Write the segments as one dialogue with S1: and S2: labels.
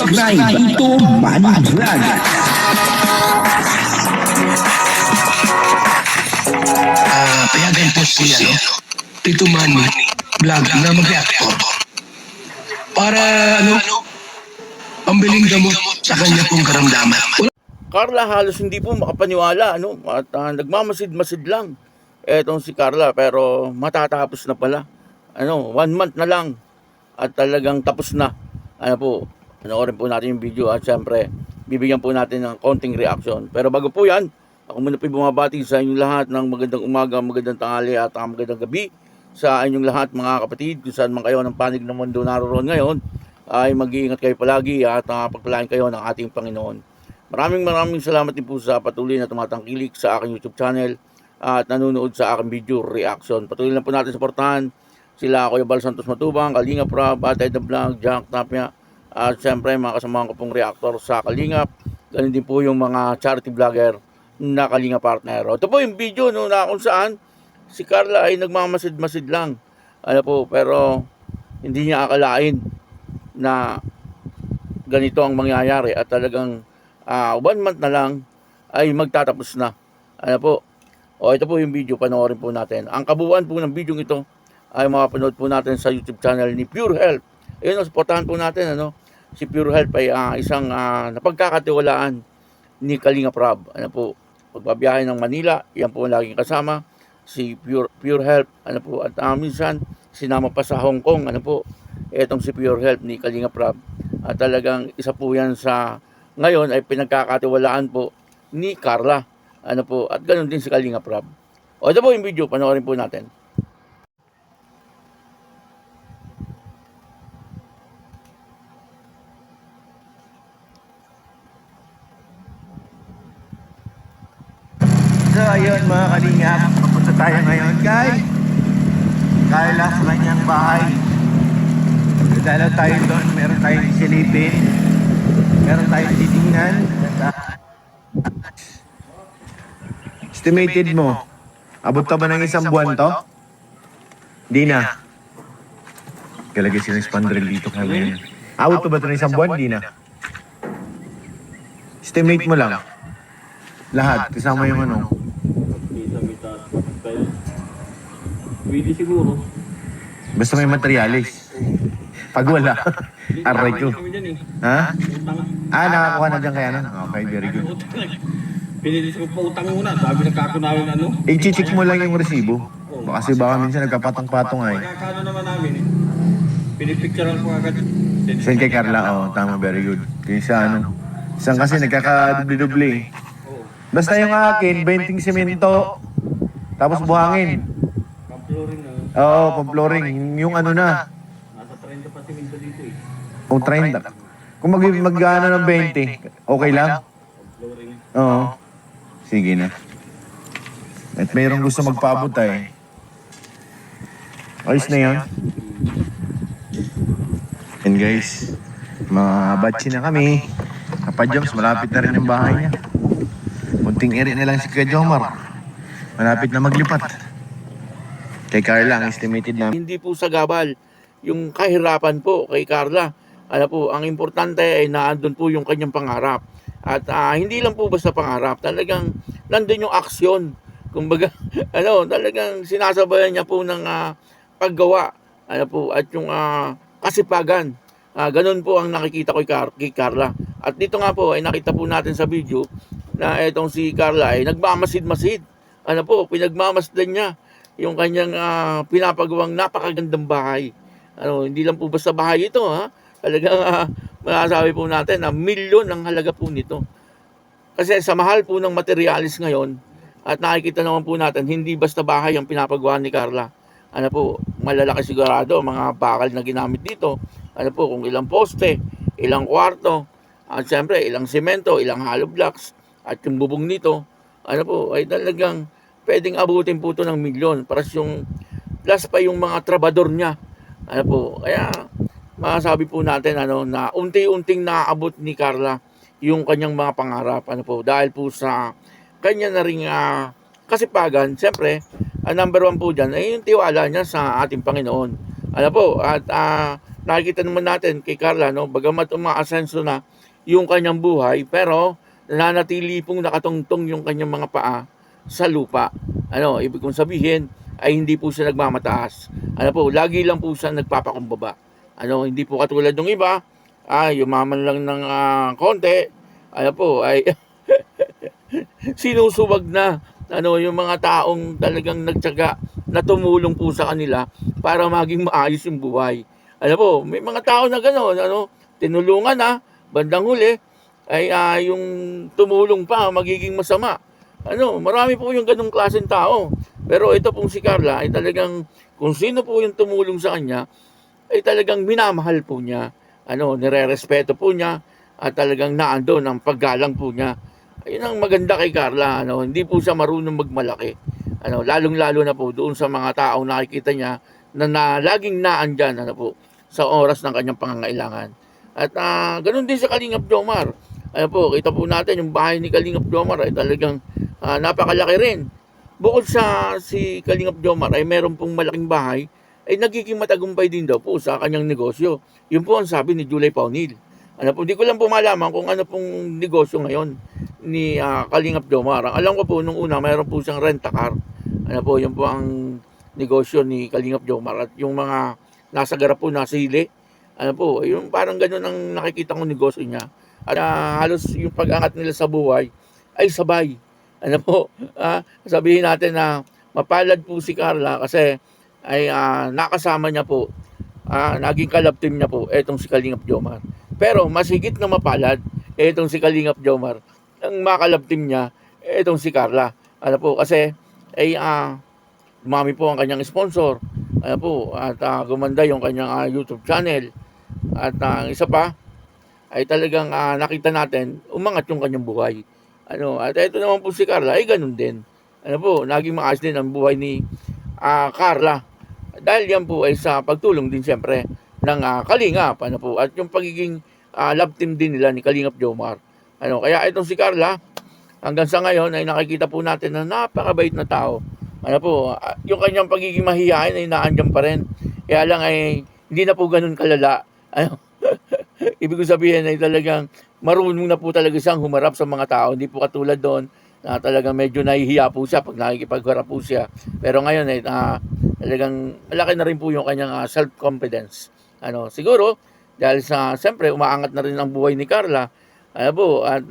S1: subscribe Tito Manny Vlog.
S2: Payagan po si Tito Manny Vlog na mag-reactor para pambiling gamot sa kanya pong karamdaman.
S3: Carla halos hindi po makapaniwala at nagmamasid-masid lang etong si Carla, pero matatapos na pala. 1 month na lang at talagang tapos na. Panoorin po natin yung video at syempre bibigyan po natin ng konting reaction. Pero bago po yan, ako muna po bumabati sa inyong lahat ng magandang umaga, magandang tanghali at magandang gabi sa inyong lahat mga kapatid. Kung saan man kayo ng panig ng mundo naroon ngayon, ay mag-iingat kayo palagi at pagpalain kayo ng ating Panginoon. Maraming salamat din po sa patuloy na tumatangkilik sa aking YouTube channel at nanonood sa aking video reaction. Patuloy lang po natin suportahan sila Kuya Bal Santos Matubang, Kalinga Prab, Atay The Vlog, Jack Tapia, at syempre mga kasamahan ko pong reactor sa Kalingap. Ganun din po yung mga charity vlogger na Kalinga partner. Ito po yung video na kung saan si Carla ay nagmamasid-masid lang. Pero hindi niya akalain na ganito ang mangyayari at talagang 1 month na lang ay magtatapos na. Ito po yung video, panoorin po natin. Ang kabuuan po ng video ito ay mapapanood po natin sa YouTube channel ni Pure Health. Ayun, supportahan po natin. Si Pure Health ay isang napagkakatiwalaan ni Kalinga Prab. Pagbabiyahe ng Manila, yan po ang laging kasama si Pure Health. At minsan sinama pa sa Hong Kong. Etong si Pure Health ni Kalinga Prab. At talagang isa po yan sa ngayon ay pinagkakatiwalaan po ni Carla. At ganoon din si Kalinga Prab. Ito po yung video, panoorin po natin.
S4: So ayun mga kalingap, papunta tayo ngayon kay Carla sa kanyang bahay. Dalaw tayo doon, meron tayong isilipin, meron tayong titingnan. Estimated mo, abot ka ba ng 1 buwan to? Di na. Kalagay silang spandrel dito kami. Abot ka ba ito ng 1 buwan? Di na. Estimate mo lang. Lahat, kasama yung
S3: Pwede siguro.
S4: Basta may materialis. Pag wala, aray ko. Ha? Nakakuha na dyan kaya Okay, very good.
S5: Pinilis ko pa utang muna, sabi nagkakunawin
S4: I-check mo lang yung resibo. Kasi baka minsan nagkapatong-patong ay.
S5: Kano naman namin pinipicturean ko agad.
S4: Send kay Carla, tama, very good. Kaysa isang kasi nagkakadoble-doble. Basta yung akin, 20 semento, tapos buhangin.
S5: Pang-flooring na.
S4: Oo, pang-flooring. Yung na.
S5: Nasa 30 pa semento dito
S4: Kung 30. Kung mag-ano ng 20, okay lang?
S5: Pang-flooring.
S4: Oo. Sige na. At mayroong gusto magpaabot ay. Ayos na yan. And guys, mga batsi na kami. Kapadyams, malapit na rin yung bahay niya. Kunting eri na lang si Kajomar. Malapit na maglipat. Kay Carla, ang estimated na.
S3: Hindi po sa gabal yung kahirapan po kay Carla. Ang importante ay naandun po yung kanyang pangarap. At hindi lang po basta pangarap, talagang nandun yung aksyon. Kumbaga, talagang sinasabayan niya po ng paggawa. At yung kasipagan. Ganun po ang nakikita ko kay Carla. At dito nga po ay nakita po natin sa video na etong si Carla ay nagmamasid-masid. Pinagmamasdan niya yung kanyang pinapagawang napakagandang bahay. Hindi lang po basta bahay ito, Talagang masasabi po natin na milyon ang halaga po nito. Kasi sa mahal po ng materialis ngayon, at nakikita naman po natin, hindi basta bahay ang pinapagawa ni Carla. Malalaki sigurado mga bakal na ginamit dito. Kung ilang poste, ilang kwarto, at syempre ilang semento, ilang hollow blocks, at yung bubong nito, ay talagang pwedeng abutin po ito ng milyon. Plus pa yung mga trabador niya. Kaya masasabi po natin na unti-unting naaabot ni Carla yung kanyang mga pangarap. Dahil po sa kanya na ring kasipagan, siyempre, number 1 po dyan ay yung tiwala niya sa ating Panginoon. At nakikita naman natin kay Carla, no, bagamat umaasenso na yung kanyang buhay, pero nananatili pong nakatungtong yung kanyang mga paa sa lupa. Ano, ibig kong sabihin ay hindi po siya nagmamataas. Ano po, lagi lang po siya nagpapakumbaba. Ano, hindi po katulad ng iba, yumaman lang ng konti, ano po, ay sinusubag na yung mga taong talagang nagtiyaga na tumulong po sa kanila para maging maayos yung buhay. Ano po, may mga tao na gano'n, tinulungan bandang huli ay yung tumulong pa magiging masama. Marami po yung ganung klaseng tao. Pero ito pong si Carla ay talagang kung sino po yung tumulong sa kanya ay talagang minamahal po niya. Nire-respeto po niya at talagang naandun ang paggalang po niya. Ayun ang maganda kay Carla. Hindi po siya marunong magmalaki. Lalong-lalo na po doon sa mga taong nakikita niya na laging naandyan po sa oras ng kanyang pangangailangan. At ganun din sa Kalingap Jomar. Kita po natin yung bahay ni Kalingap Jomar ay talagang napakalaki rin. Bukod sa si Kalingap Jomar ay meron pong malaking bahay, ay nagiging matagumpay din daw po sa kanyang negosyo. Yun po ang sabi ni Julie Paunil. Hindi ko lang po malaman kung ano pong negosyo ngayon ni Kalingap Jomar. Ang alam ko po nung una, mayroon po siyang rent-a-car. Yun po ang negosyo ni Kalingap Jomar. At yung mga nasa garap po, nasa hili, yung parang ganun ang nakikita kong negosyo niya. At halos yung pag-angat nila sa buhay ay sabay. Sabihin natin na mapalad po si Carla kasi ay nakasama niya po, naging kalab team niya po etong si Kalingap Jomar. Pero mas higit na mapalad etong si Kalingap Jomar, ang makalab team niya etong si Carla. Kasi ay dumami po ang kanyang sponsor. At gumanda yung kanyang YouTube channel. At isa pa ay talagang nakita natin umangat yung kanyang buhay. At ito naman po si Carla ay ganun din. Naging maayos din ang buhay ni Carla. Dahil yan po ay sa pagtulong din siyempre ng Kalingap. At yung pagiging love team din nila ni Kalingap Jomar. Kaya itong si Carla, hanggang sa ngayon ay nakikita po natin na napakabait na tao. Yung kanyang pagiging mahihain ay naandyan pa rin. Kaya lang ay hindi na po ganun kalala. Ibig ko sabihin ay talagang marunong na po talaga siyang humarap sa mga tao. Hindi po katulad doon na talagang medyo nahihiya po siya pag nakikipagharap po siya. Pero ngayon ay talagang malaki na rin po yung kanyang self-confidence. Siguro, dahil sa, siyempre, umaangat na rin ang buhay ni Carla, at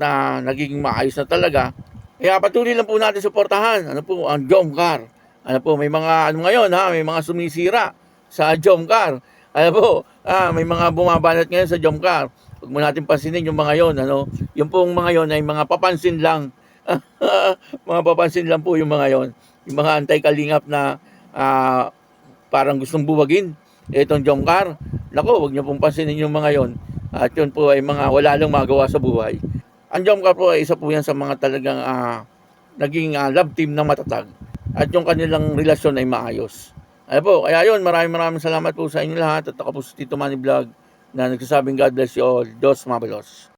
S3: nagiging maayos na talaga. Kaya patuloy lang po natin suportahan, ang Jomcar. May mga, ngayon, may mga sumisira sa Jomcar. May mga bumabanat ngayon sa Jomcar. Huwag mo natin pansinin yung mga yon. Yung pong mga yon ay mga papansin lang. Mga papansin lang po yung mga yon. Yung mga anti-Kalingap na parang gustong buwagin itong Jomcar. Huwag niyo pong pansinin yung mga yon. At yun po ay mga wala lang magawa sa buhay. Ang Jomcar po ay isa po yan sa mga talagang naging love team na matatag. At yung kanilang relasyon ay maayos. Kaya yun, maraming salamat po sa inyo lahat. At ako po si Tito Manny Vlog na nagsasabing God bless you all. Dos Mabelos.